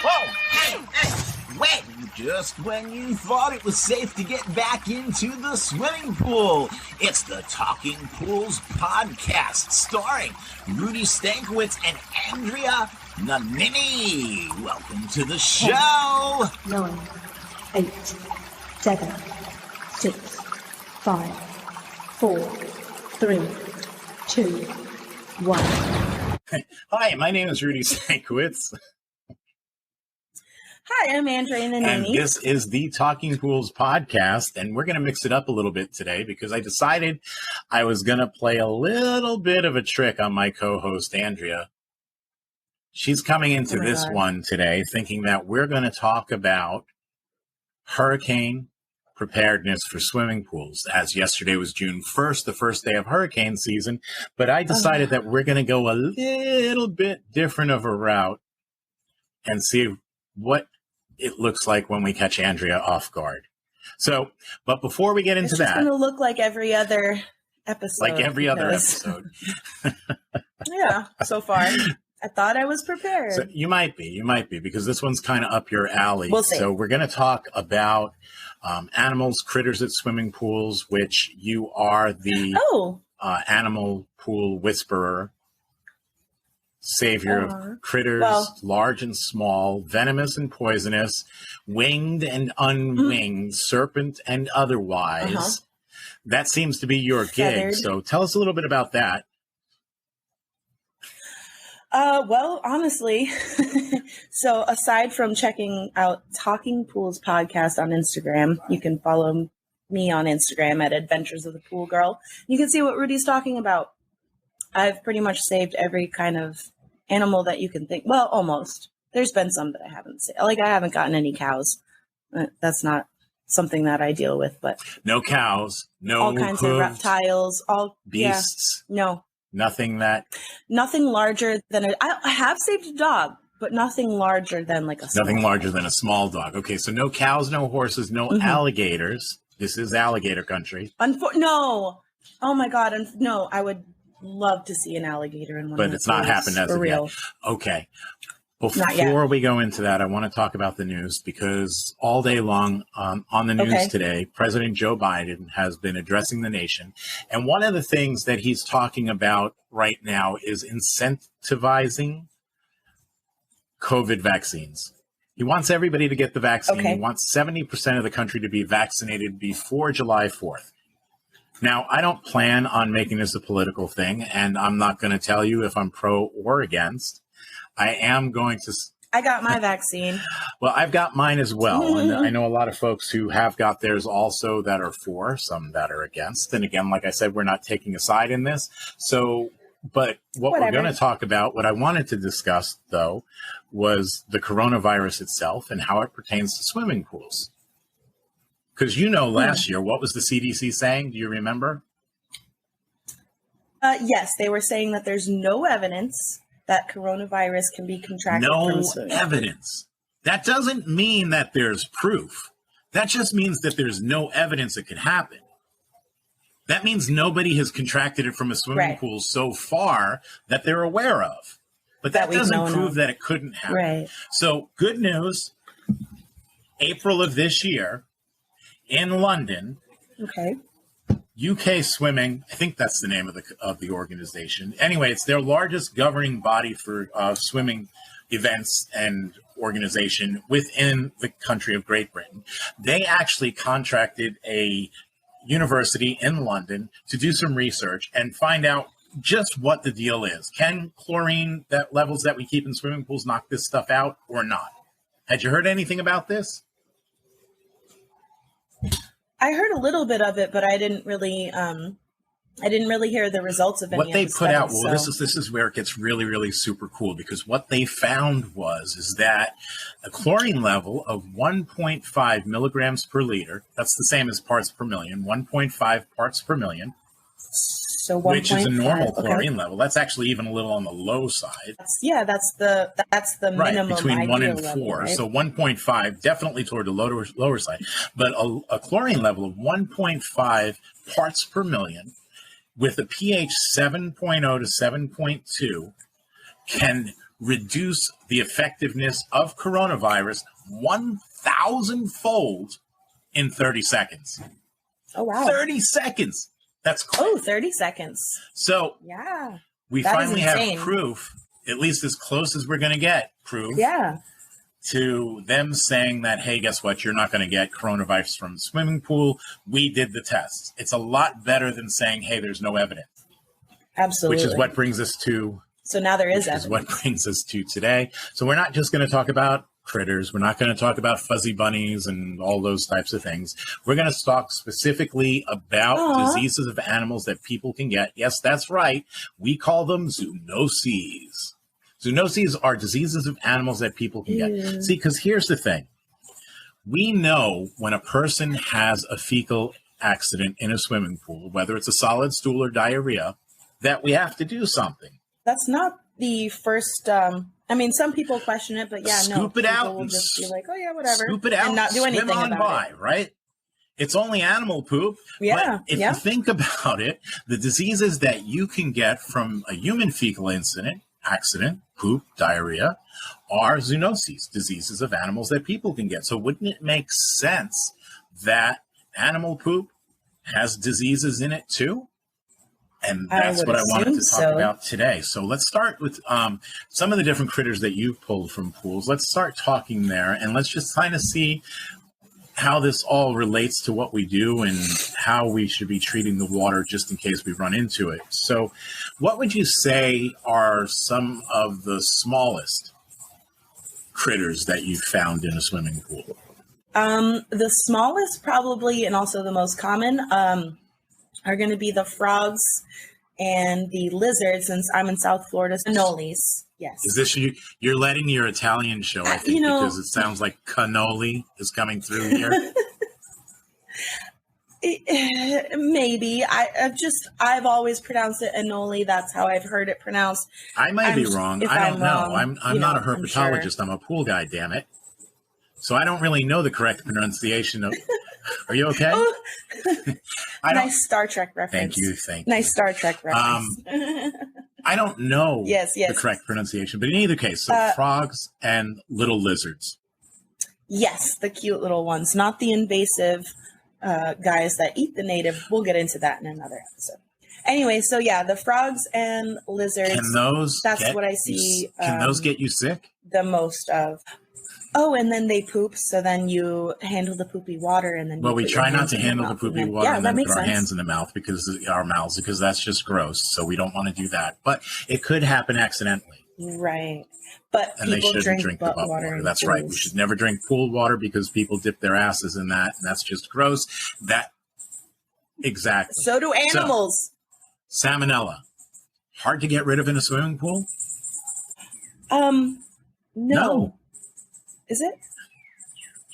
Whoa! Hey! Wait! Just when you thought it was safe to get back into the swimming pool, it's the Talking Pools podcast starring Rudy Stankiewicz and Andrea Nanini. Welcome to the show! 9, 8, 7, 6, 5, 4, 3, 2, 1. Hi, my name is Rudy Stankiewicz. Hi, I'm Andrea Nanini. And this is the Talking Pools podcast, and we're going to mix it up a little bit today because I decided I was going to play a little bit of a trick on my co-host, Andrea. She's coming into this one today thinking that we're going to talk about hurricane preparedness for swimming pools, as yesterday was June 1st, the first day of hurricane season. But I decided that we're going to go a little bit different of a route and see what it looks like when we catch Andrea off guard. So, but before we get into that, it's going to look like every other episode. Like every other episode. Yeah, so far. I thought I was prepared. So you might be, because this one's kind of up your alley. We'll see. So we're going to talk about animals, critters at swimming pools, which you are the animal pool whisperer, savior of critters, large and small, venomous and poisonous, winged and unwinged, serpent and otherwise. That seems to be your gig. So tell us a little bit about that. Well, honestly, so aside from checking out Talking Pools podcast on Instagram, you can follow me on Instagram at Adventures of the Pool Girl. You can see what Rudy's talking about. I've pretty much saved every kind of animal that you can think. Well, almost. There's been some that I haven't saved. Like I haven't gotten any cows. That's not something that I deal with, but no cows, no all kinds of reptiles, all beasts. Yeah, no. Nothing larger than I have saved a dog, but nothing larger than like a small Nothing larger than a small dog. Okay, so no cows, no horses, no alligators. This is alligator country. No. Oh my God. No, I would love to see an alligator in one but of the it's not happened as of yet. Okay. Before we go into that, I want to talk about the news because all day long on the news today, President Joe Biden has been addressing the nation. And one of the things that he's talking about right now is incentivizing COVID vaccines. He wants everybody to get the vaccine. He wants 70% of the country to be vaccinated before July 4th. Now, I don't plan on making this a political thing, and I'm not going to tell you if I'm pro or against. I am going to... I got my vaccine. Well, I've got mine as well. And I know a lot of folks who have got theirs also that are for, some that are against. And again, like I said, we're not taking a side in this. So, but what we're going to talk about, what I wanted to discuss, though, was the coronavirus itself and how it pertains to swimming pools. Because last year, what was the CDC saying? Do you remember? Yes, they were saying that there's no evidence that coronavirus can be contracted from swimming. No evidence. That doesn't mean that there's proof. That just means that there's no evidence it could happen. That means nobody has contracted it from a swimming pool so far that they're aware of. But that doesn't prove that it couldn't happen. Right. So good news, April of this year in London, UK Swimming, I think that's the name of the organization. Anyway, it's their largest governing body for swimming events and organization within the country of Great Britain. They actually contracted a university in London to do some research and find out just what the deal is. Can chlorine levels that we keep in swimming pools knock this stuff out or not? Had you heard anything about this? I heard a little bit of it, but I didn't really hear the results of any what they of the put studies, out. Well, this is where it gets really, really super cool, because what they found is that a chlorine level of 1.5 milligrams per liter, that's the same as parts per million, 1.5 parts per million, So which is a normal chlorine level. That's actually even a little on the low side. That's the minimum between 1 and 4. Level, right? So 1.5 definitely toward the lower side, but a chlorine level of 1.5 parts per million with a pH 7.0 to 7.2 can reduce the effectiveness of coronavirus 1,000-fold in 30 seconds. Oh, wow. 30 seconds. That's cool. 30 seconds. So yeah, we finally have proof, at least as close as we're going to get proof. Yeah. To them saying that, hey, guess what? You're not going to get coronavirus from the swimming pool. We did the tests. It's a lot better than saying, hey, there's no evidence. Absolutely. Which is what brings us to. So now there is evidence. Is what brings us to today. So we're not just going to talk about critters. We're not going to talk about fuzzy bunnies and all those types of things. We're going to talk specifically about diseases of animals that people can get. Yes, that's right. We call them zoonoses. Zoonoses are diseases of animals that people can get. See, because here's the thing. We know when a person has a fecal accident in a swimming pool, whether it's a solid stool or diarrhea, that we have to do something. That's not the first. I mean, some people question it, but scoop it out will just be like, oh yeah, whatever, scoop it out and not do anything swim on about by, it. Right? It's only animal poop. Yeah. But if you think about it, the diseases that you can get from a human fecal accident, poop, diarrhea, are zoonoses, diseases of animals that people can get. So wouldn't it make sense that animal poop has diseases in it too? And that's what I wanted to talk about today. So let's start with some of the different critters that you've pulled from pools. Let's start talking there, and let's just kind of see how this all relates to what we do and how we should be treating the water just in case we run into it. So what would you say are some of the smallest critters that you've found in a swimming pool? The smallest probably, and also the most common, are going to be the frogs and the lizards, since I'm in South Florida. Cannolis, yes. Is this you're letting your Italian show, I think, because it sounds like cannoli is coming through here? Maybe. I've always pronounced it annoli. That's how I've heard it pronounced. I might be wrong. I don't know. I'm not a herpetologist. I'm a pool guy, damn it. So I don't really know the correct pronunciation of. Are you okay? Nice Star Trek reference. Thank you. Nice Star Trek reference. I don't know yes. the correct pronunciation, but in either case, so frogs and little lizards. Yes, the cute little ones, not the invasive guys that eat the native. We'll get into that in another episode. Anyway, so yeah, the frogs and lizards. Can those? That's what I see. Can those get you sick? The most of. Oh, and then they poop, so then you handle the poopy water, and then. Well, we try not to handle the poopy water and then put our hands in the mouth because that's just gross. So we don't want to do that. But it could happen accidentally. Right. But and people they shouldn't drink the butt water. That's right. We should never drink pool water because people dip their asses in that, and that's just gross. Exactly. So do animals. So, salmonella. Hard to get rid of in a swimming pool? No. Is it?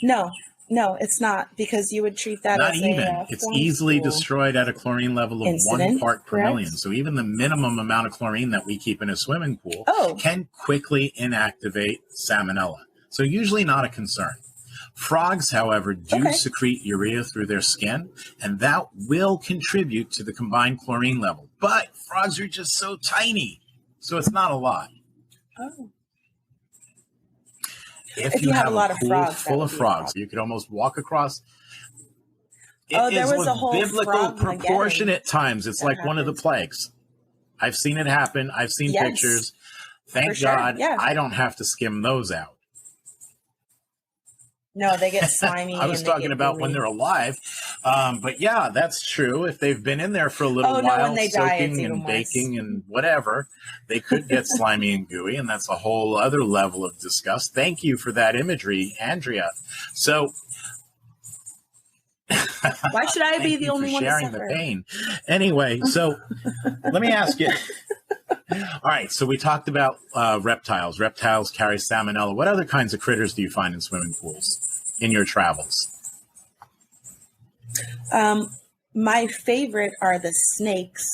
No, it's not, because you would treat that not as even. It's easily destroyed at a chlorine level of 1 part per million. So even the minimum amount of chlorine that we keep in a swimming pool can quickly inactivate salmonella. So usually not a concern. Frogs, however, do secrete urea through their skin, and that will contribute to the combined chlorine level. But frogs are just so tiny, so it's not a lot. Oh. If you have a lot of frogs, full of frogs, you could almost walk across. There was a whole biblical proportion at times. It's like one of the plagues. I've seen it happen. I've seen pictures. Thank God I don't have to skim those out. No, they get slimy. I was talking about when they're alive. But yeah, that's true. If they've been in there for a little while, soaking and baking and whatever, they could get slimy and gooey. And that's a whole other level of disgust. Thank you for that imagery, Andrea. So why should I be the only one sharing the pain? Anyway, so let me ask you. All right, so we talked about reptiles. Reptiles carry salmonella. What other kinds of critters do you find in swimming pools in your travels? My favorite are the snakes,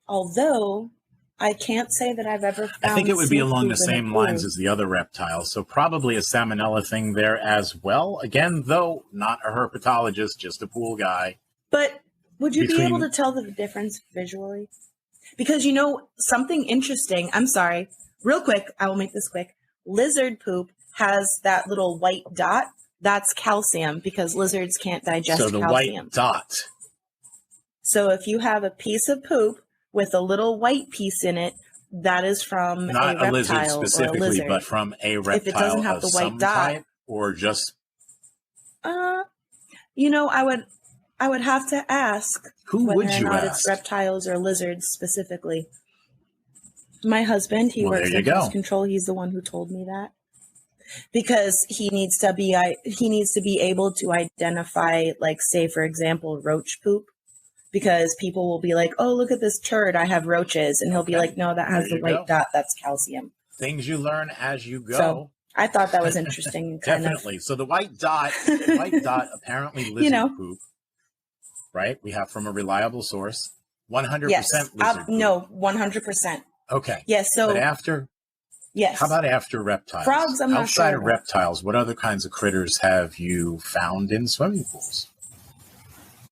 although I can't say that I've ever found. I think it would be along the same lines as the other reptiles, so probably a salmonella thing there as well. Again, though, not a herpetologist, just a pool guy. But would you be able to tell the difference visually? Because, something interesting, I'm sorry, real quick, I will make this quick. Lizard poop has that little white dot. That's calcium because lizards can't digest So the calcium. white dot. So if you have a piece of poop with a little white piece in it, that is from Not a a lizard reptile or a specifically, lizard. but from a reptile If it doesn't have of the white some dot, type, or just I would have to ask who whether would or you not ask? it's reptiles or lizards specifically. My husband, he works in pest control. He's the one who told me that because he needs to be able to identify, like, say for example, roach poop. Because people will be like, "Oh, look at this turd! I have roaches," and he'll be like, "No, that has the white dot. That's calcium." Things you learn as you go. So I thought that was interesting. Definitely. So the white dot, apparently lizard poop, right? We have from a reliable source, 100% lizard poop. No, 100%. Okay. Yes. So but after, yes. How about after reptiles? Frogs, I'm not sure. Outside of reptiles, what other kinds of critters have you found in swimming pools?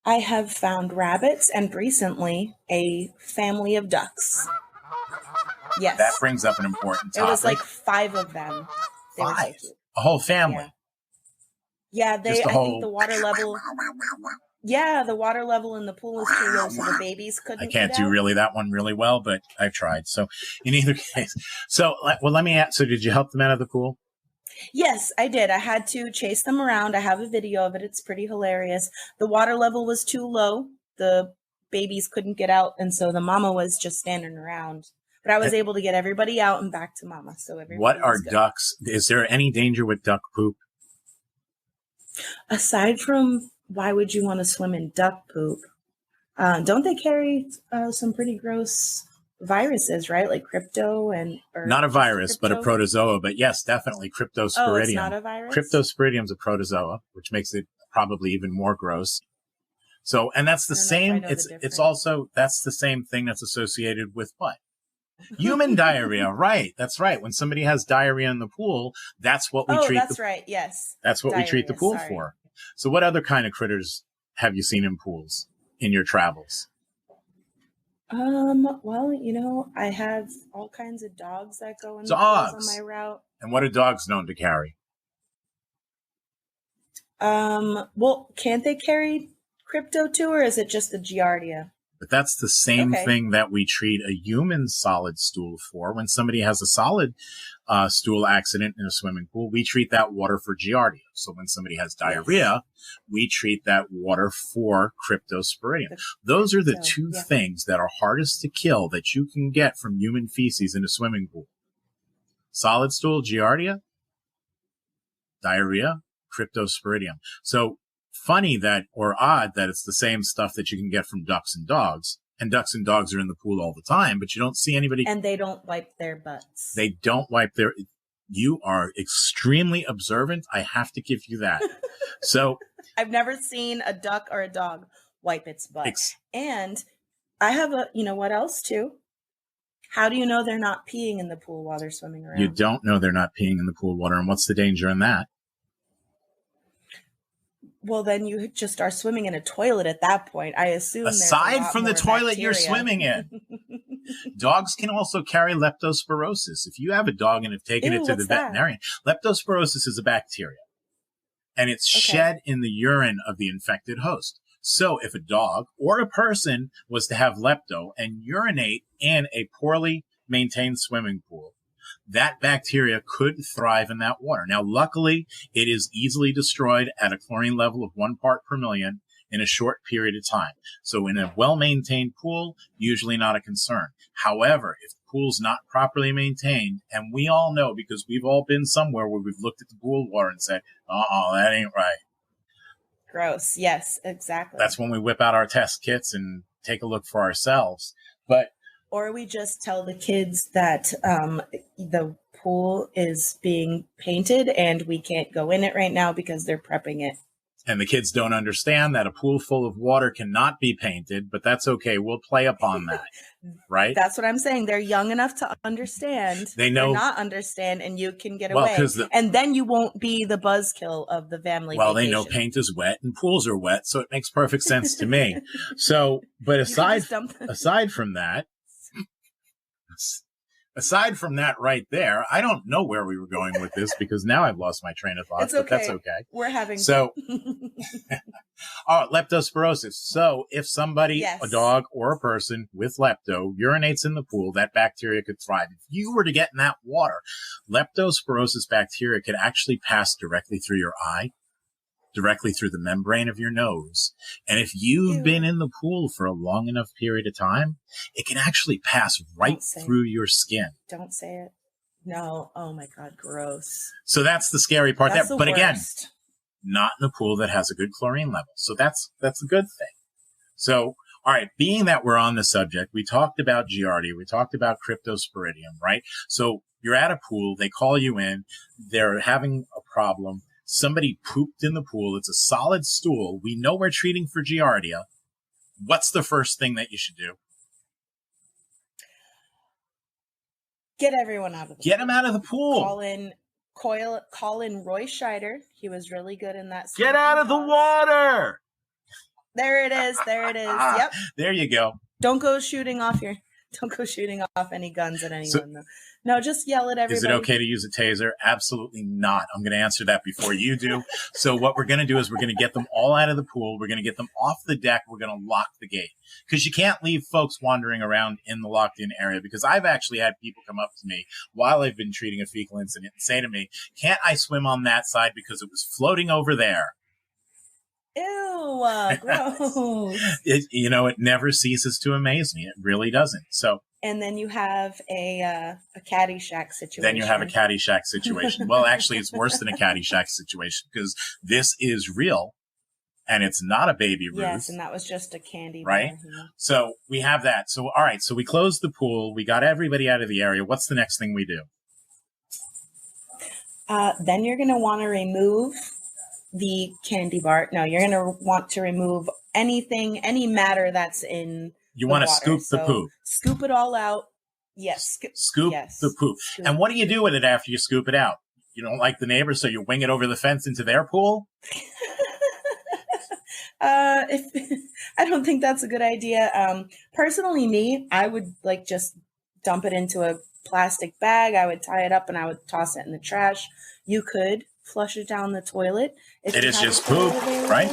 I have found rabbits and recently a family of ducks. Yes. That brings up an important topic. It was like 5 of them. They 5? Were so cute. A whole family? Yeah, I think the water level... Yeah, the water level in the pool is too low, so the babies couldn't. I can't do really that one really well, but I've tried. So in either case, let me ask, so did you help them out of the pool? Yes, I did. I had to chase them around. I have a video of it. It's pretty hilarious. The water level was too low. The babies couldn't get out, and so the mama was just standing around. But I was able to get everybody out and back to mama. So everybody. What are ducks? Is there any danger with duck poop? Aside from why would you want to swim in duck poop? Don't they carry some pretty gross viruses, right? Like crypto and... Not a virus, but a protozoa. But yes, definitely cryptosporidium. Oh, it's not a virus? Cryptosporidium is a protozoa, which makes it probably even more gross. So, and that's the same, it's also, that's the same thing that's associated with what? Human diarrhea, right. That's right. When somebody has diarrhea in the pool, that's what we treat. Oh, that's right. Yes. That's what we treat the pool for. So what other kind of critters have you seen in pools in your travels? Well, I have all kinds of dogs that go in the pools on my route. And what are dogs known to carry? Well, can't they carry crypto too, or is it just the Giardia? But that's the same thing that we treat a human solid stool for. When somebody has a solid stool accident in a swimming pool, we treat that water for Giardia. So when somebody has diarrhea, we treat that water for cryptosporidium. Those are the two things that are hardest to kill that you can get from human feces in a swimming pool. Solid stool, Giardia, diarrhea, cryptosporidium. So funny that, or odd that it's the same stuff that you can get from ducks and dogs. And ducks and dogs are in the pool all the time, but you don't see anybody. And they don't wipe their butts. They don't wipe their. You are extremely observant. I have to give you that. So I've never seen a duck or a dog wipe its butt. And I have what else too? How do you know they're not peeing in the pool while they're swimming around? You don't know they're not peeing in the pool water. And what's the danger in that? Well, then you just are swimming in a toilet at that point. I assume aside from the toilet you're swimming in. Dogs can also carry leptospirosis. If you have a dog and have taken it to the veterinarian, leptospirosis is a bacteria. And it's shed in the urine of the infected host. So if a dog or a person was to have lepto and urinate in a poorly maintained swimming pool, that bacteria could thrive in that water. Now, luckily, it is easily destroyed at a chlorine level of 1 part per million in a short period of time. So in a well-maintained pool, usually not a concern. However, if the pool's not properly maintained, and we all know because we've all been somewhere where we've looked at the pool water and said, that ain't right. Gross. Yes, exactly. That's when we whip out our test kits and take a look for ourselves. Or we just tell the kids that the pool is being painted and we can't go in it right now because they're prepping it. And the kids don't understand that a pool full of water cannot be painted, but that's okay. We'll play upon that, right? That's what I'm saying. They're young enough to understand. They know. Not understand, and you can get away. And then you won't be the buzzkill of the family vacation. They know paint is wet and pools are wet, so it makes perfect sense to me. So, but aside from that, aside from that right there, I don't know where we were going with this because now I've lost my train of thought, It's okay. but that's okay. We're having so leptospirosis. So if somebody, a dog or a person with lepto urinates in the pool, that bacteria could thrive. If you were to get in that water, leptospirosis bacteria could actually pass directly through your eye, directly through the membrane of your nose. And if you've been in the pool for a long enough period of time, it can actually pass right through your skin. Don't say it. No. Oh my God. Gross. So that's the scary part there. But again, worst. Not in a pool that has a good chlorine level. So that's a good thing. So, all right, being that we're on the subject, we talked about Giardia, we talked about Cryptosporidium, right? So you're at a pool, they call you in, they're having a problem. Somebody pooped in the pool. It's a solid stool. We know we're treating for Giardia. What's the first thing that you should do? Get everyone out of the pool. Get them out of the pool. Call in Roy Scheider. He was really good in that. Get out of the water. There it is. Yep. There you go. Don't go shooting off any guns at anyone, though. No, just yell at everybody. Is it okay to use a taser? Absolutely not. I'm going to answer that before you do. So what we're going to do is we're going to get them all out of the pool. We're going to get them off the deck. We're going to lock the gate because you can't leave folks wandering around in the locked in area, because I've actually had people come up to me while I've been treating a fecal incident and say to me, can't I swim on that side because it was floating over there? Ew, gross. It never ceases to amaze me. It really doesn't. So. And then you have a Caddyshack situation. Well, actually, it's worse than a Caddyshack situation because this is real, and it's not a baby Ruth. Yes, and that was just a candy bar. Right? So we have that. So, all right, so we closed the pool. We got everybody out of the area. What's the next thing we do? Then you're going to want to remove the candy bar. No, you're going to want to remove any matter that's in You want to scoop the poop. Scoop it all out. Yes. Scoop the poop. And what do you do with it after you scoop it out? You don't like the neighbors, so you wing it over the fence into their pool? I don't think that's a good idea. Personally, I would just dump it into a plastic bag. I would tie it up and I would toss it in the trash. You could flush it down the toilet. It is just poop, right?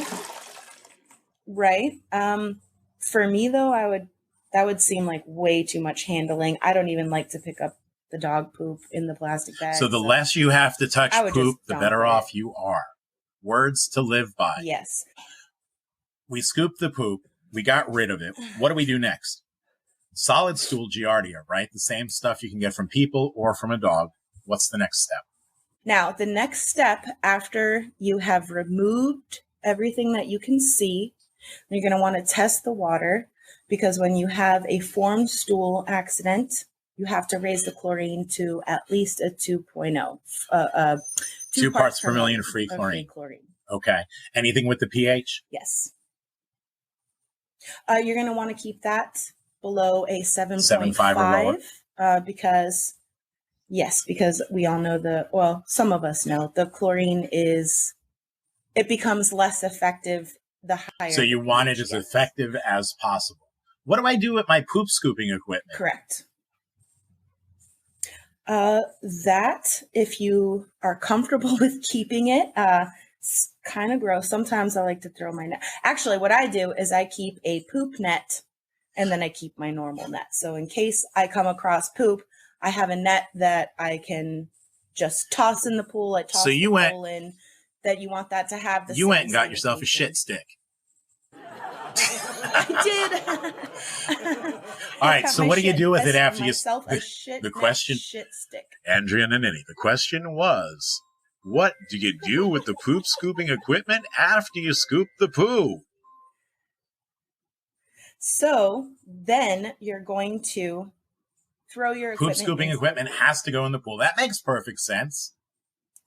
Right. For me, though, that would seem like way too much handling. I don't even like to pick up the dog poop in the plastic bag. So the less you have to touch poop, the better off you are. Words to live by. Yes. We scooped the poop. We got rid of it. What do we do next? Solid stool Giardia, right? The same stuff you can get from people or from a dog. What's the next step? Now, the next step after you have removed everything that you can see, you're going to want to test the water, because when you have a formed stool accident, you have to raise the chlorine to at least a 2.0. 2 parts per million free chlorine. Okay. Anything with the pH? Yes. You're going to want to keep that below a 7.5 because we all know some of us know the chlorine it becomes less effective the higher. So you want it as effective as possible. What do I do with my poop scooping equipment? Correct. That, if you are comfortable with keeping it, it's kind of gross. Sometimes I like to throw my net. Actually, what I do is I keep a poop net and then I keep my normal net. So in case I come across poop, I have a net that I can just toss in the pool. I toss the pool in. That you want that to have the. You went and got yourself a shit stick. I did. All right. So what do you do with it after you? The question. Shit stick. Andrea Nannini. The question was, what do you do with the poop scooping equipment after you scoop the poo? So then you're going to throw your poop scooping equipment has to go in the pool. That makes perfect sense.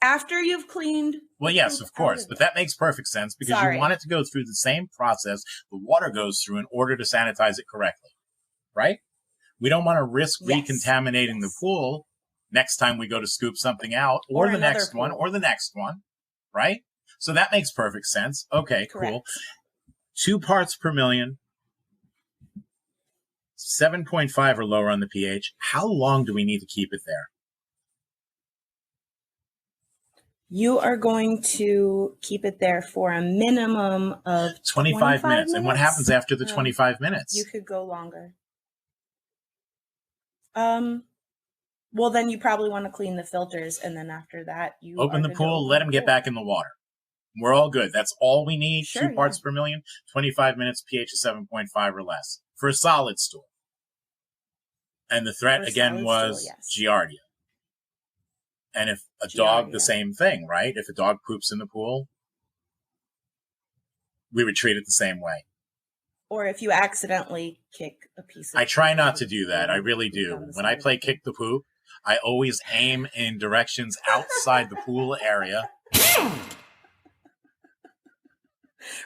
After you've cleaned. Well, yes, of course, but that makes perfect sense because you want it to go through the same process the water goes through in order to sanitize it correctly, right? We don't want to risk recontaminating the pool next time we go to scoop something out or the next one or the next one, right? So that makes perfect sense. Okay, cool. 2 parts per million 7.5 or lower on the pH. How long do we need to keep it there? You are going to keep it there for a minimum of 25 minutes. And what happens after the 25 minutes? You could go longer. Well, then you probably want to clean the filters, and then after that, you open the pool, let them get back in the water. We're all good. That's all we need. Sure, 2 parts per million, 25 minutes, pH of 7.5 or less for a solid stool. And the threat again was Giardia. And if a dog, the same thing, right? If a dog poops in the pool, we would treat it the same way. Or if you accidentally kick a piece of I try not to do that. I really do. When I play kick the poop, I always aim in directions outside the pool area.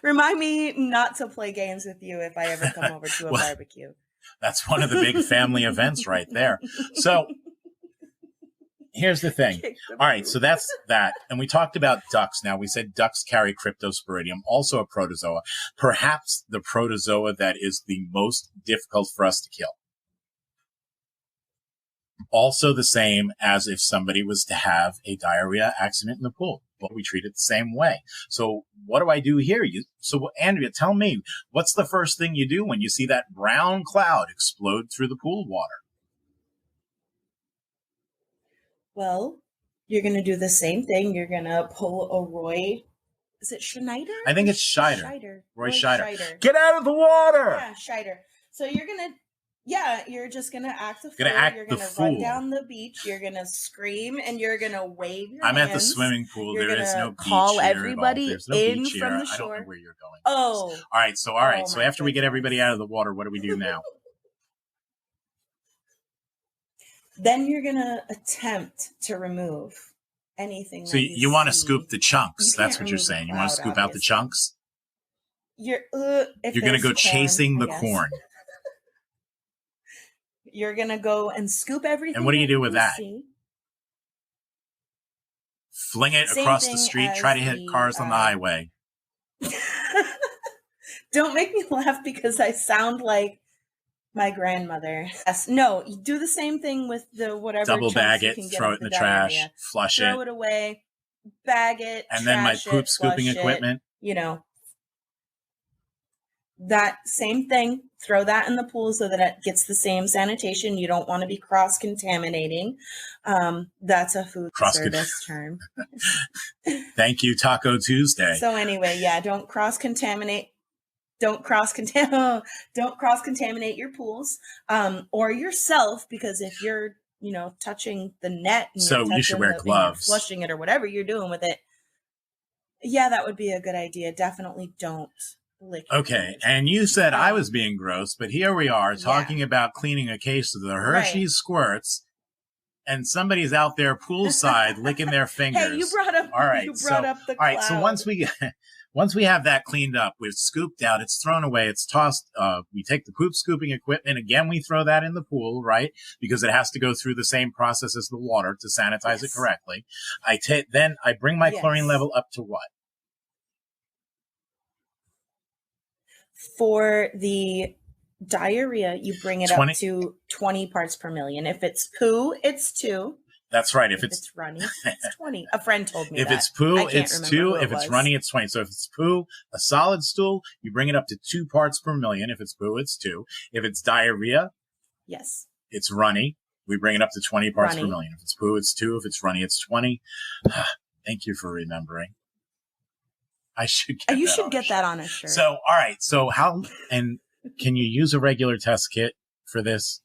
Remind me not to play games with you if I ever come over to a barbecue. That's one of the big family events right there. So here's the thing. All right, so that's that. And we talked about ducks. Now, we said ducks carry cryptosporidium, also a protozoa, perhaps the protozoa that is the most difficult for us to kill. Also the same as if somebody was to have a diarrhea accident in the pool. Well, we treat it the same way. So what do I do here? So Andrea, tell me, what's the first thing you do when you see that brown cloud explode through the pool water? Well, you're going to do the same thing. You're going to pull a Roy. Is it Schneider? I think it's Scheider. Roy Scheider. Scheider. Get out of the water! Yeah, Scheider. So you're going to, you're just going to act the fool. You're going to fool. run down the beach. You're going to scream and you're going to wave your hands. I'm at the swimming pool. You're there is no beach call here everybody There's no in beach from here. the shore. I don't know where you're going. Oh. All right. So after we get everybody out of the water, what do we do now? Then you're going to attempt to remove anything. So you want to scoop the chunks. That's what you're saying. You want to scoop out the chunks? You're going to go chasing the corn. You're going to go and scoop everything. And what do you do with that? Fling it across the street. Try to hit cars on the highway. Don't make me laugh because I sound like my grandmother. Yes. No, you do the same thing with the whatever. Double bag it, throw it in the trash, flush it. Throw it away, bag it, and then my poop scooping equipment. That same thing, throw that in the pool so that it gets the same sanitation. You don't want to be cross-contaminating. That's a food service term. Thank you, Taco Tuesday. So anyway, don't cross-contaminate. Don't cross-contaminate your pools or yourself, because if you're, touching the net, and so you should wear gloves, flushing it or whatever you're doing with it. Yeah, that would be a good idea. Definitely don't lick. Okay, and you said I was being gross, but here we are talking about cleaning a case of the Hershey's squirts, and somebody's out there poolside licking their fingers. Hey, you brought up. All right, up the cloud. All right, so once we have that cleaned up, we've scooped out, it's thrown away, it's tossed. We take the poop scooping equipment. Again, we throw that in the pool, right? Because it has to go through the same process as the water to sanitize it correctly. Then I bring my chlorine level up to what? For the diarrhea, you bring it 20? Up to 20 parts per million. If it's poo, it's 2. That's right. If it's runny, it's 20. A friend told me if it's poo, it's 2. If it's runny, it's 20. So if it's poo, a solid stool, you bring it up to 2 parts per million. If it's poo, it's 2. If it's diarrhea, it's runny. We bring it up to 20 parts per million. If it's poo, it's 2. If it's runny, it's 20. Thank you for remembering. I should get you should get that on a shirt. So, all right. So and can you use a regular test kit for this?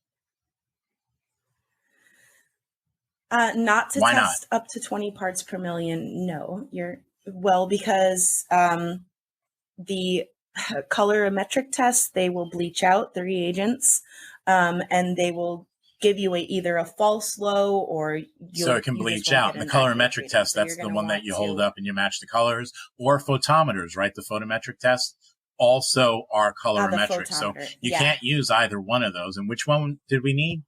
Not to test up to 20 parts per million. No, because the colorimetric tests, they will bleach out the reagents, and they will give you either a false low or so it can bleach out. And the colorimetric test, that's the one that you hold up and you match the colors, or photometers, right? The photometric test also are colorimetric. So you can't use either one of those. And which one did we need?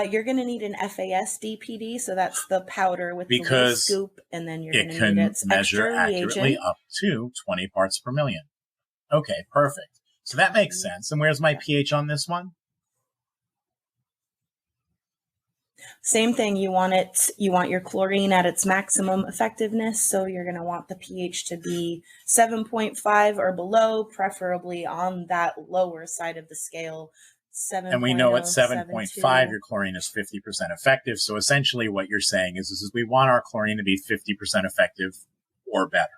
You're going to need an FAS DPD, so that's the powder with the little scoop, and then you're going to need its measure extra accurately reagent. Up to 20 parts per million. Okay, perfect. So that makes sense. And where's my pH on this one? Same thing. You want your chlorine at its maximum effectiveness. So you're going to want the pH to be 7.5 or below, preferably on that lower side of the scale. 7. And we know at 7.2. 7.5, your chlorine is 50% effective. So essentially what you're saying is we want our chlorine to be 50% effective or better.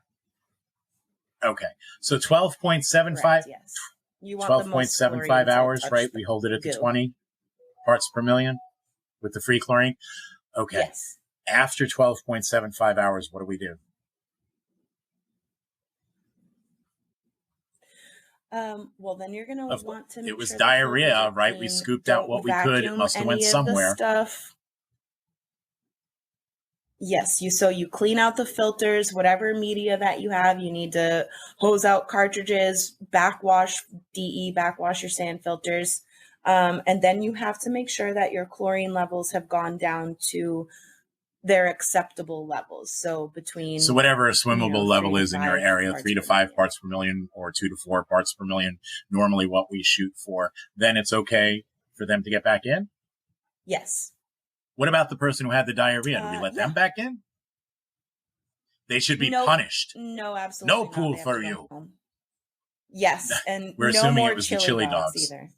Okay. So 12.75, Correct, yes. You want 12.75 hours, right? We hold it at the 20 parts per million with the free chlorine. Okay. Yes. After 12.75 hours, what do we do? Well, then you're going to want to make It was sure diarrhea, right? We scooped out what we could. It must have went somewhere. Stuff. Yes, you clean out the filters, whatever media that you have. You need to hose out cartridges, backwash your sand filters. And then you have to make sure that your chlorine levels have gone down to their acceptable levels. So whatever a swimmable level is in your area, 3 to 5 parts per million or 2 to 4 parts per million, normally what we shoot for, then it's okay for them to get back in? Yes. What about the person who had the diarrhea? Do we let them back in? They should be punished. No, absolutely. No pool for you. Home. Yes, and we're no assuming more it was the chili dogs either.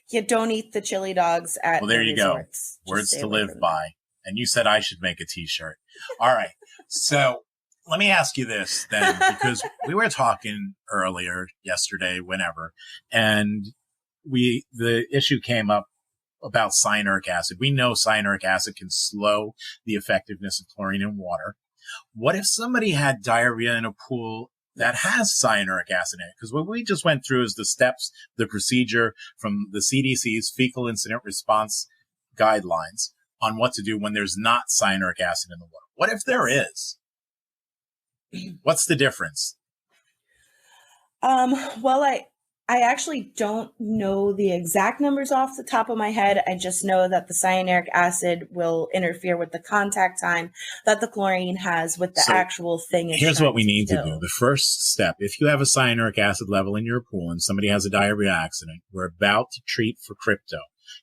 You don't eat the chili dogs at Well, there you resorts. Go. Words to live by. And you said I should make a t-shirt. All right. So let me ask you this then, because we were talking earlier yesterday, whenever, and the issue came up about cyanuric acid. We know cyanuric acid can slow the effectiveness of chlorine in water. What if somebody had diarrhea in a pool that has cyanuric acid in it? Because what we just went through is the steps, the procedure from the CDC's fecal incident response guidelines on what to do when there's not cyanuric acid in the water. What if there is? What's the difference? Well, I actually don't know the exact numbers off the top of my head. I just know that the cyanuric acid will interfere with the contact time that the chlorine has with the actual thing. Here's what we need to do. The first step, if you have a cyanuric acid level in your pool and somebody has a diarrhea accident, we're about to treat for crypto,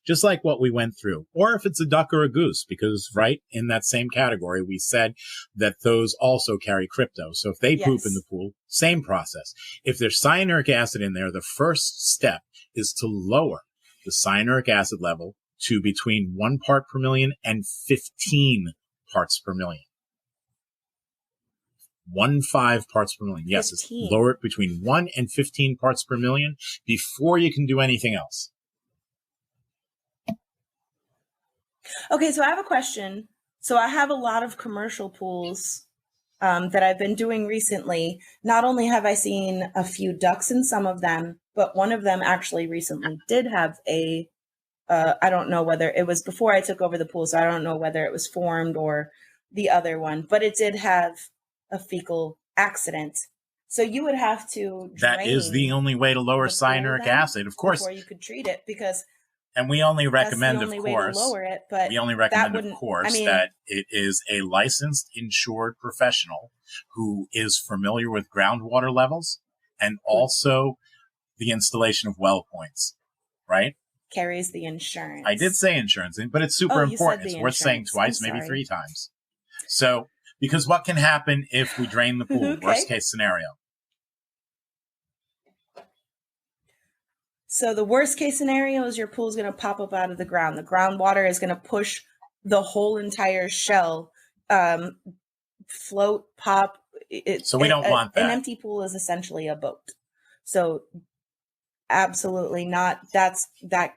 just like what we went through. Or if it's a duck or a goose, because right in that same category, we said that those also carry crypto. So if they poop in the pool, same process. If there's cyanuric acid in there, the first step is to lower the cyanuric acid level to between 1 part per million and 15 parts per million. 15 parts per million. Yes, it's lower it between 1 and 15 parts per million before you can do anything else. Okay, so I have a question. So I have a lot of commercial pools that I've been doing recently. Not only have I seen a few ducks in some of them, but one of them actually recently did have I don't know whether it was before I took over the pool, so I don't know whether it was formed or the other one, but it did have a fecal accident. So you would have to drain. That is the only way to lower cyanuric acid, of course. Before you could treat it, because and we only recommend, of course, that it is a licensed, insured professional who is familiar with groundwater levels and also the installation of well points, right? Carries the insurance. I did say insurance, but it's super important. It's worth saying twice, maybe 3 times. So, because what can happen if we drain the pool? Okay. Worst case scenario. So the worst case scenario is your pool is going to pop up out of the ground. The groundwater is going to push the whole entire shell, float, pop. So we don't want that. An empty pool is essentially a boat. So absolutely not. That's that.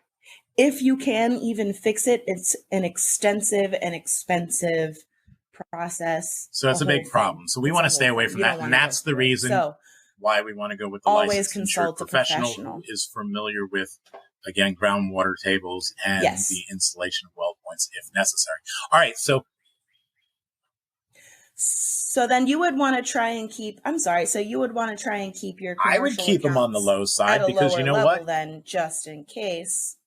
If you can even fix it, it's an extensive and expensive process. So it's a big problem. So we want to stay away from that. And that's the reason why we want to go with the licensed insured professional who is familiar with, again, groundwater tables and the installation of well points if necessary. All right. So then you would want to try and keep, so you would want to try and keep your commercial I would keep them on the low side because you know what? Then just in case,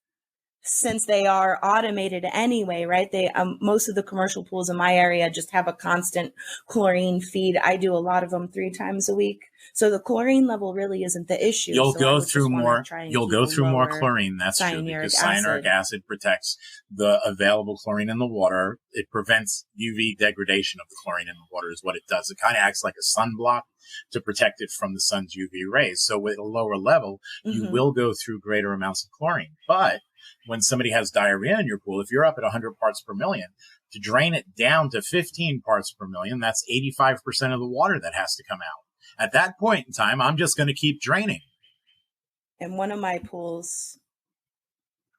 since they are automated anyway, right? They most of the commercial pools in my area just have a constant chlorine feed. I do a lot of them 3 times a week. So the chlorine level really isn't the issue. You'll So I go would just through wanna more. try and You'll keep go a through more lower chlorine. That's true, because cyanuric cyanuric acid protects the available chlorine in the water. It prevents UV degradation of the chlorine in the water. Is what it does. It kind of acts like a sunblock to protect it from the sun's UV rays. So with a lower level, you Mhm. will go through greater amounts of chlorine. But when somebody has diarrhea in your pool, if you're up at 100 parts per million, to drain it down to 15 parts per million, that's 85% of the water that has to come out. At that point in time, I'm just going to keep draining. And one of my pools,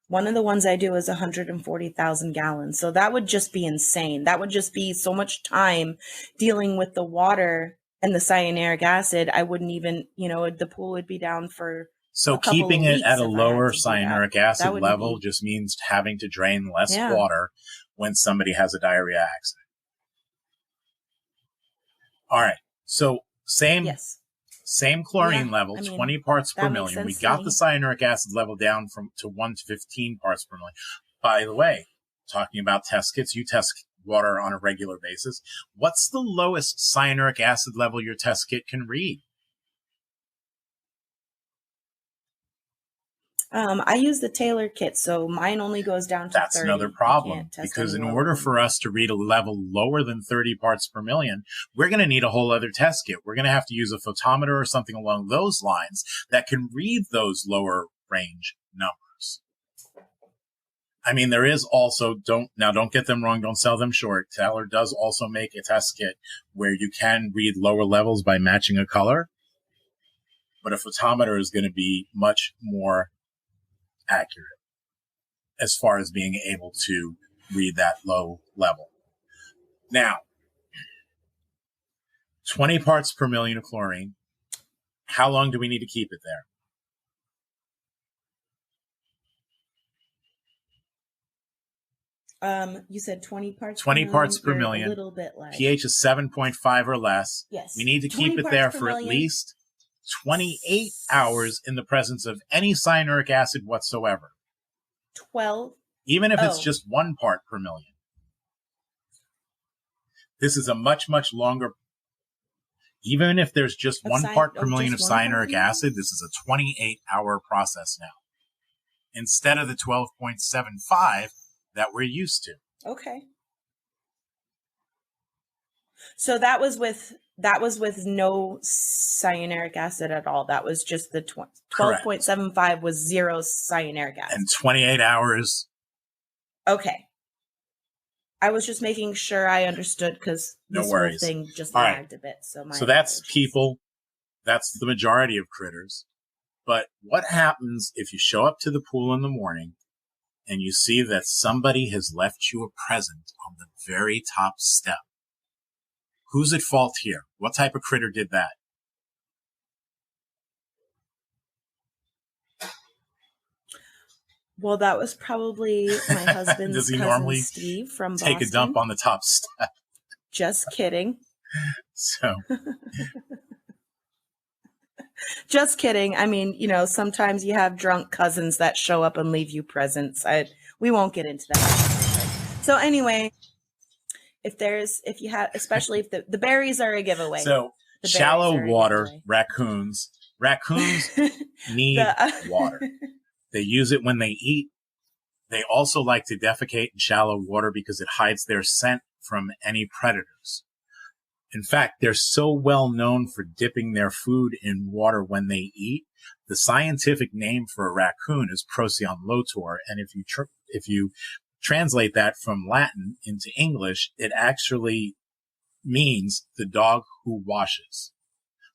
one of the ones I do is 140,000 gallons. So that would just be insane. That would just be so much time dealing with the water and the cyanuric acid. I wouldn't even, the pool would be down for So a couple keeping of it weeks at a if I had lower to do that. cyanuric That acid wouldn't level be- just means having to drain less Yeah. water when somebody has a diarrhea accident. All right. So same Yes. chlorine Yeah, level, I mean, 20 parts per that makes million. We sense to got me. the cyanuric acid level down to 1 to 15 parts per million. By the way, talking about test kits, you test water on a regular basis. What's the lowest cyanuric acid level your test kit can read? I use the Taylor kit, so mine only goes down to That's 30. another You problem, can't test because in any order lower for than us to read a level lower than 30 parts per million, we're going to need a whole other test kit. We're going to have to use a photometer or something along those lines that can read those lower range numbers. I mean, there is also, don't get them wrong, don't sell them short. Taylor does also make a test kit where you can read lower levels by matching a color, but a photometer is going to be much more accurate as far as being able to read that low level. Now, 20 parts per million of chlorine. How long do we need to keep it there? You said 20 parts 20 per parts per million. You're million. a little bit less. pH is 7.5 or less. Yes. We need to 20 keep it parts there per for at million. least 28 hours in the presence of any cyanuric acid whatsoever. 12. Even if it's just 1 part per million. This is a much, much longer. Even if there's just 1 part per million of cyanuric acid, this is a 28-hour process now, instead of the 12.75 that we're used to. Okay. So that was with no cyanuric acid at all. That was just the 12.75 was zero cyanuric acid. And 28 hours. Okay. I was just making sure I understood, because this whole thing just lagged a bit. So that's people. That's the majority of critters. But what happens if you show up to the pool in the morning and you see that somebody has left you a present on the very top step? Who's at fault here? What type of critter did that? Well, that was probably my husband's Does he cousin normally Steve from take Boston. a dump on the top step? Just kidding. So, just kidding. I mean, sometimes you have drunk cousins that show up and leave you presents. We won't get into that. So anyway, especially if the berries are a giveaway. So shallow water raccoons need water. They use it when they eat. They also like to defecate in shallow water because it hides their scent from any predators. In fact, they're so well known for dipping their food in water when they eat. The scientific name for a raccoon is Procyon lotor, and if you translate that from Latin into English, it actually means the dog who washes.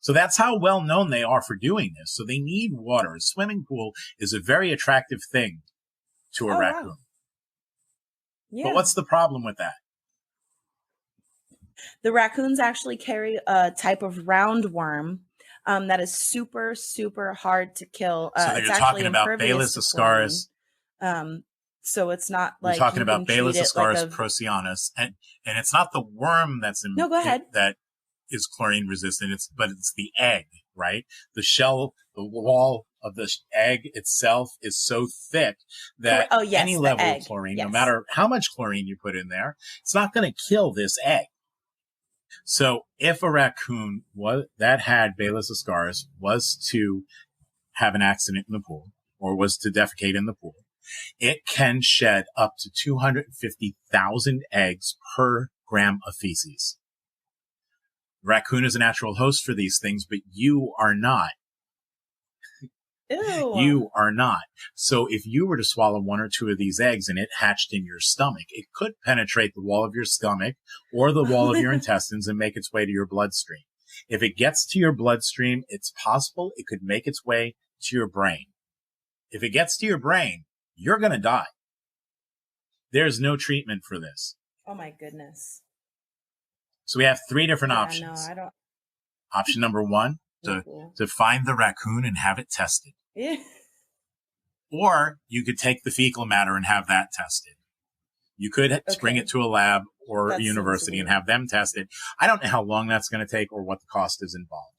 So that's how well known they are for doing this. So they need water. A swimming pool is a very attractive thing to a raccoon. Wow. Yeah. But what's the problem with that? The raccoons actually carry a type of roundworm that is super, super hard to kill. So you're talking about Balis ascaris. So it's not like you're talking about Balis ascaris procyanus, and it's not the worm that's in no, go ahead. That is chlorine resistant. But it's the egg, right? The shell, the wall of the egg itself is so thick that any level of chlorine, no matter how much chlorine you put in there, it's not going to kill this egg. So if a raccoon that had Balis ascaris was to have an accident in the pool or was to defecate in the pool, it can shed up to 250,000 eggs per gram of feces. Raccoon is a natural host for these things, but you are not. Ew. You are not. So if you were to swallow one or two of these eggs and it hatched in your stomach, it could penetrate the wall of your stomach or the wall of your intestines and make its way to your bloodstream. If it gets to your bloodstream, it's possible it could make its way to your brain. If it gets to your brain, you're going to die. There's no treatment for this. Oh my goodness. So we have three different options. No, I don't. Option number one, to find the raccoon and have it tested. Yeah. Or you could take the fecal matter and have that tested. You could bring it to a lab or a university and have them tested. I don't know how long that's going to take or what the cost is involved.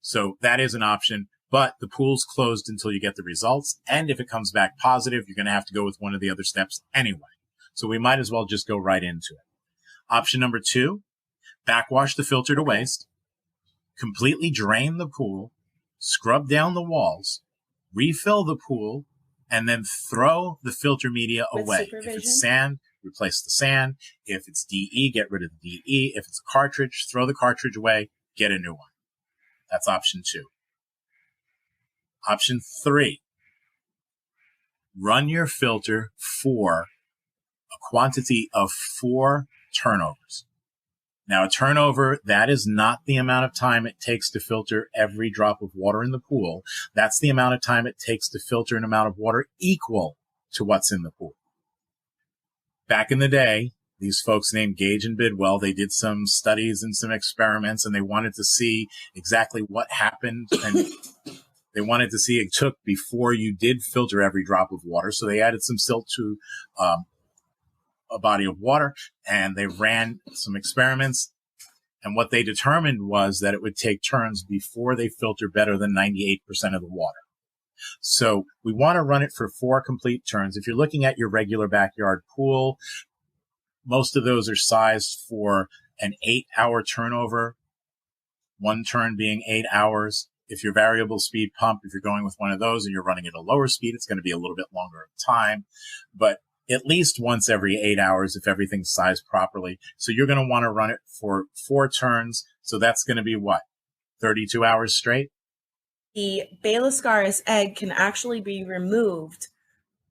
So that is an option, but the pool's closed until you get the results. And if it comes back positive, you're going to have to go with one of the other steps anyway. So we might as well just go right into it. Option number two, backwash the filter to waste, completely drain the pool, scrub down the walls, refill the pool, and then throw the filter media away. If it's sand, replace the sand. If it's DE, get rid of the DE. If it's a cartridge, throw the cartridge away, get a new one. That's option two. Option three, run your filter for a quantity of 4 turnovers. Now, a turnover, that is not the amount of time it takes to filter every drop of water in the pool. That's the amount of time it takes to filter an amount of water equal to what's in the pool. Back in the day, these folks named Gage and Bidwell, they did some studies and some experiments, and they wanted to see exactly what happened, and they wanted to see it took before you did filter every drop of water. So they added some silt to a body of water, and they ran some experiments. And what they determined was that it would take turns before they filter better than 98% of the water. So we want to run it for 4 complete turns. If you're looking at your regular backyard pool, most of those are sized for an 8-hour turnover, one turn being 8 hours. If you're variable speed pump, if you're going with one of those and you're running at a lower speed, it's going to be a little bit longer of time, but at least once every 8 hours if everything's sized properly. So you're going to want to run it for 4 turns. So that's going to be what? 32 hours straight? The Balascaris egg can actually be removed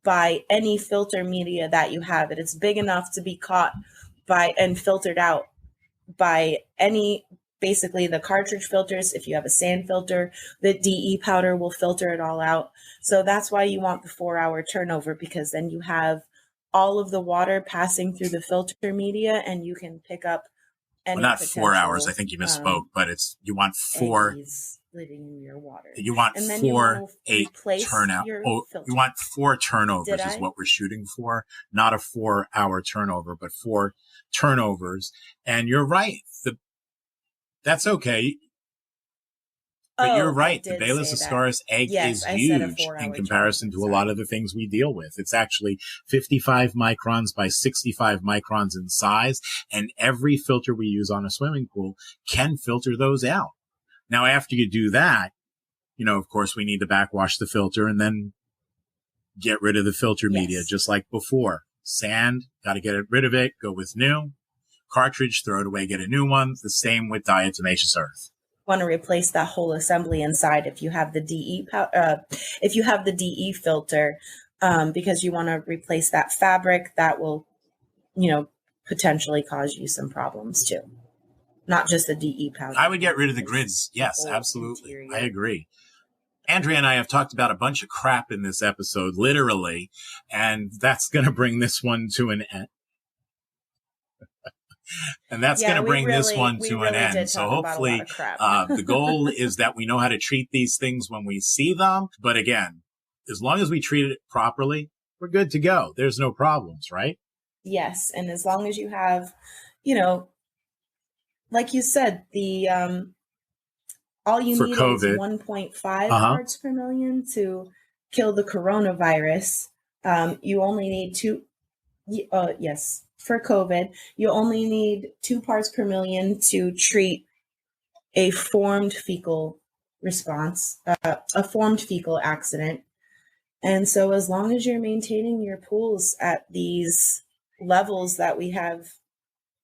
by any filter media that you have. It's big enough to be caught by and filtered out by any, basically the cartridge filters. If you have a sand filter, the DE powder will filter it all out. So that's why you want the 4-hour turnover, because then you have all of the water passing through the filter media and you can pick up any not 4 hours. I think you misspoke, but you want 4 living in your water. You want and 4 8 turnout. You want 4 turnovers is what we're shooting for, not a 4-hour turnover, but 4 turnovers. And you're right. That's okay. But you're right. The Balis ascaris egg is huge in comparison to a lot of the things we deal with. It's actually 55 microns by 65 microns in size, and every filter we use on a swimming pool can filter those out. Now, after you do that, of course, we need to backwash the filter and then get rid of the filter media, just like before. Sand, got to get rid of it, go with new. Cartridge, throw it away, get a new one. The same with diatomaceous earth. Want to replace that whole assembly inside if you have the DE filter, because you want to replace that fabric that will, potentially cause you some problems too. Not just the DE powder. I would get rid of the grids. Yes, absolutely. Interior. I agree. Andrea and I have talked about a bunch of crap in this episode, literally, and that's going to bring this one to an end. And that's going to bring this one to an end. So hopefully the goal is that we know how to treat these things when we see them. But again, as long as we treat it properly, we're good to go. There's no problems, right? Yes. And as long as you have, like you said, the all you need COVID. Is 1.5 parts per million to kill the coronavirus. You only need Yes, for COVID, you only need 2 parts per million to treat a formed fecal response, a formed fecal accident. And so, as long as you're maintaining your pools at these levels that we have,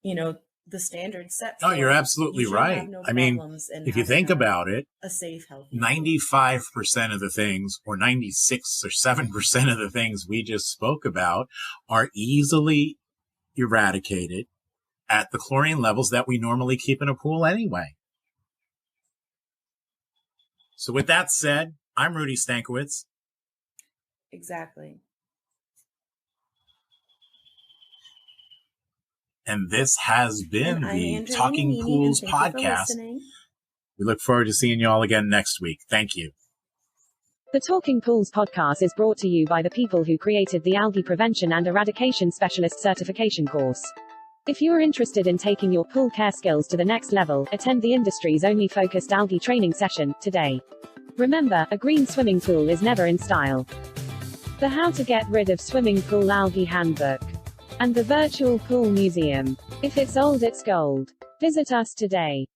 the standard set. Oh, you're absolutely right. No, I mean, if you think about it, a safe, healthy 95% of the things, or 96 or 7% of the things we just spoke about are easily eradicated at the chlorine levels that we normally keep in a pool anyway. So with that said, I'm Rudy Stankiewicz. Exactly. And this has been the Talking Pools podcast. We look forward to seeing you all again next week. Thank you. The Talking Pools podcast is brought to you by the people who created the Algae Prevention and Eradication Specialist Certification course. If you are interested in taking your pool care skills to the next level, attend the industry's only focused algae training session today. Remember, a green swimming pool is never in style. The How to Get Rid of Swimming Pool Algae Handbook. And the Virtual Pool Museum. If it's old, it's gold. Visit us today.